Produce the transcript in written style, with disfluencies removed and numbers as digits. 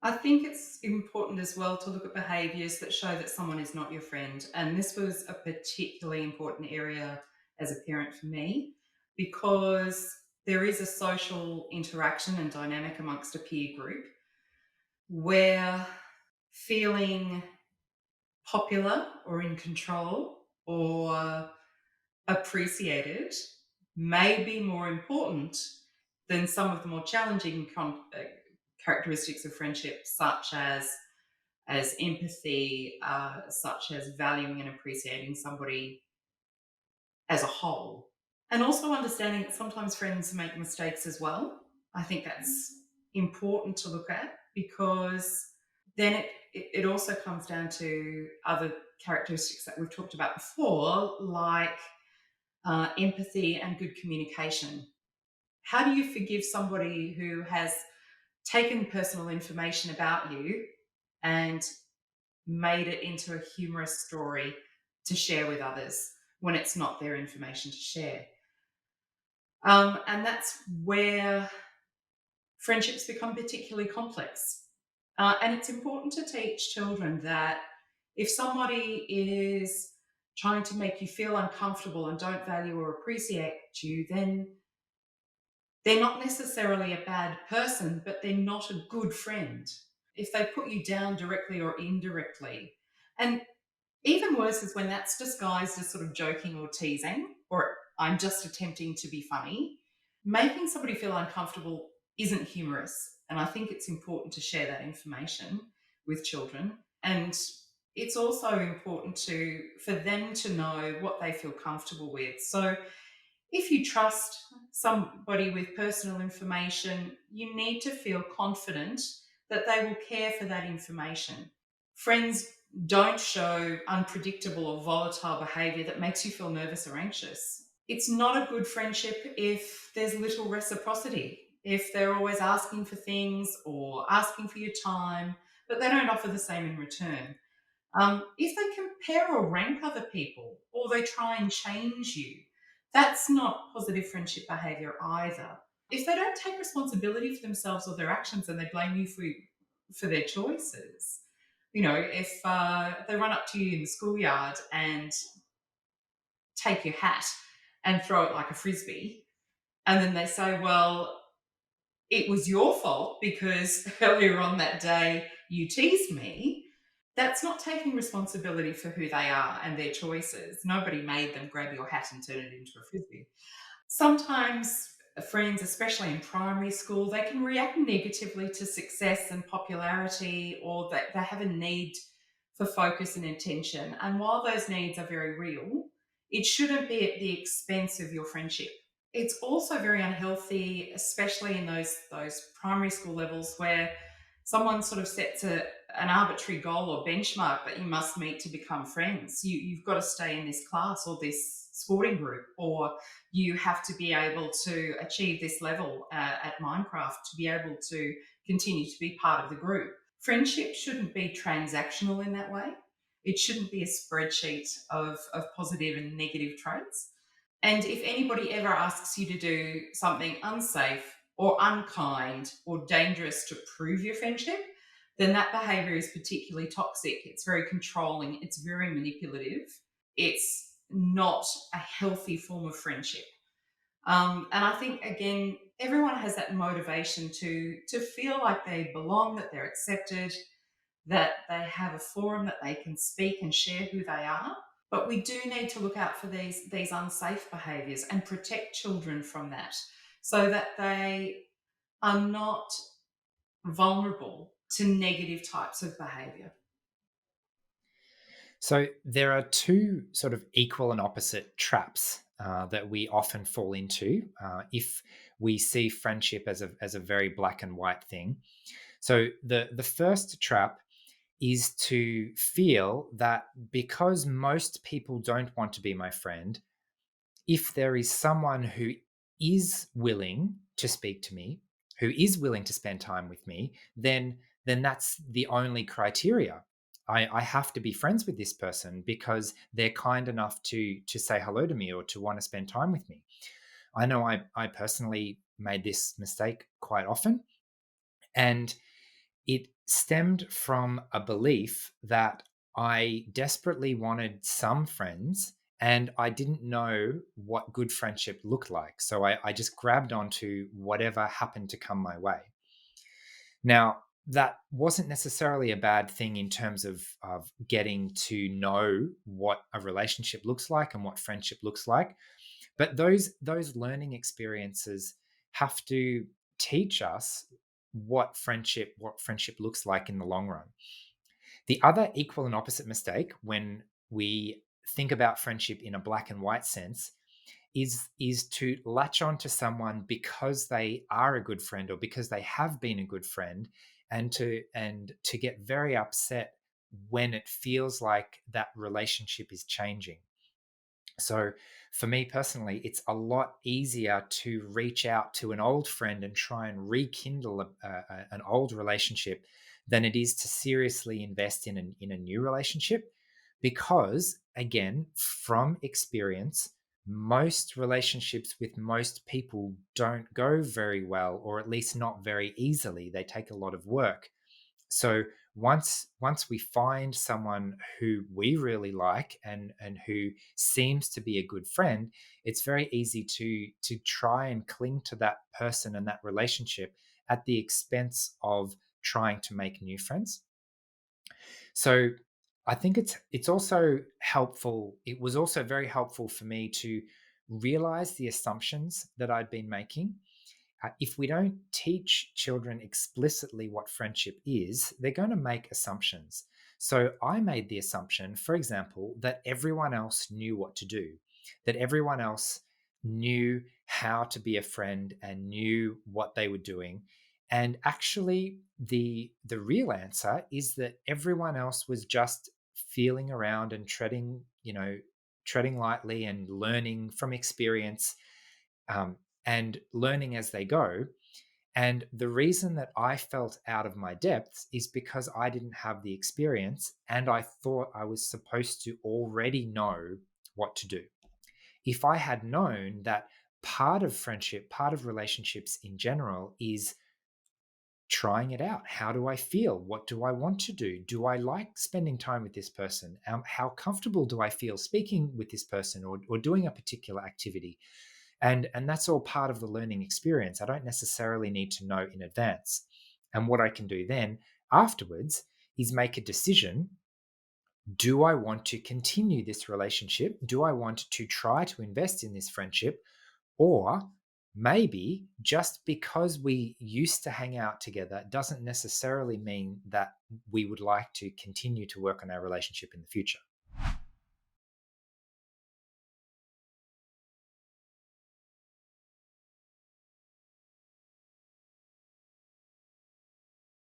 I think it's important as well to look at behaviours that show that someone is not your friend. And this was a particularly important area as a parent for me because there is a social interaction and dynamic amongst a peer group where feeling popular or in control or appreciated may be more important than some of the more challenging characteristics of friendship, such as empathy, such as valuing and appreciating somebody as a whole. And also understanding that sometimes friends make mistakes as well. I think that's important to look at because then it also comes down to other characteristics that we've talked about before, like empathy and good communication. How do you forgive somebody who has taken personal information about you and made it into a humorous story to share with others when it's not their information to share? And that's where friendships become particularly complex. And it's important to teach children that if somebody is trying to make you feel uncomfortable and don't value or appreciate you, then they're not necessarily a bad person, but they're not a good friend. If they put you down directly or indirectly, and even worse is when that's disguised as sort of joking or teasing, or I'm just attempting to be funny. Making somebody feel uncomfortable isn't humorous. And I think it's important to share that information with children. And it's also important for them to know what they feel comfortable with. So if you trust somebody with personal information, you need to feel confident that they will care for that information. Friends don't show unpredictable or volatile behavior that makes you feel nervous or anxious. It's not a good friendship if there's little reciprocity, if they're always asking for things or asking for your time, but they don't offer the same in return. If they compare or rank other people or they try and change you, that's not positive friendship behavior either. If they don't take responsibility for themselves or their actions and they blame you for their choices, if they run up to you in the schoolyard and take your hat and throw it like a frisbee, and then they say, well, it was your fault because earlier on that day you teased me. That's not taking responsibility for who they are and their choices. Nobody made them grab your hat and turn it into a frisbee. Sometimes friends, especially in primary school, they can react negatively to success and popularity, or that they have a need for focus and attention. And while those needs are very real, it shouldn't be at the expense of your friendship. It's also very unhealthy, especially in those primary school levels where someone sort of sets an arbitrary goal or benchmark that you must meet to become friends. You've got to stay in this class or this sporting group, or you have to be able to achieve this level at Minecraft to be able to continue to be part of the group. Friendship shouldn't be transactional in that way. It shouldn't be a spreadsheet of positive and negative traits. And if anybody ever asks you to do something unsafe or unkind or dangerous to prove your friendship, then that behavior is particularly toxic. It's very controlling, it's very manipulative, it's not a healthy form of friendship. And I think, again, everyone has that motivation to feel like they belong, that they're accepted, that they have a forum that they can speak and share who they are. But we do need to look out for these unsafe behaviours and protect children from that so that they are not vulnerable to negative types of behaviour. So there are two sort of equal and opposite traps that we often fall into if we see friendship as a very black and white thing. So the first trap is to feel that because most people don't want to be my friend, if there is someone who is willing to speak to me, who is willing to spend time with me, then that's the only criteria. I have to be friends with this person because they're kind enough to say hello to me or to want to spend time with me. I know I personally made this mistake quite often, and it stemmed from a belief that I desperately wanted some friends and I didn't know what good friendship looked like. So I just grabbed onto whatever happened to come my way. Now, that wasn't necessarily a bad thing in terms of getting to know what a relationship looks like and what friendship looks like. But those learning experiences have to teach us what friendship looks like in the long run. The other equal and opposite mistake when we think about friendship in a black and white sense is to latch on to someone because they are a good friend or because they have been a good friend, and to get very upset when it feels like that relationship is changing. So, for me personally, it's a lot easier to reach out to an old friend and try and rekindle an old relationship than it is to seriously invest in a new relationship. Because, again, from experience, most relationships with most people don't go very well, or at least not very easily. They take a lot of work. So once we find someone who we really like and who seems to be a good friend, it's very easy to try and cling to that person and that relationship at the expense of trying to make new friends. So I think it's also helpful. It was also very helpful for me to realize the assumptions that I'd been making. If we don't teach children explicitly what friendship is, they're going to make assumptions. So I made the assumption, for example, that everyone else knew what to do, that everyone else knew how to be a friend and knew what they were doing. And actually, the real answer is that everyone else was just feeling around and treading lightly and learning from experience, um, and learning as they go. And the reason that I felt out of my depths is because I didn't have the experience and I thought I was supposed to already know what to do. If I had known that part of friendship, part of relationships in general, is trying it out. How do I feel? What do I want to do? Do I like spending time with this person? How comfortable do I feel speaking with this person, or doing a particular activity? And that's all part of the learning experience. I don't necessarily need to know in advance. And what I can do then afterwards is make a decision. Do I want to continue this relationship? Do I want to try to invest in this friendship? Or maybe just because we used to hang out together doesn't necessarily mean that we would like to continue to work on our relationship in the future.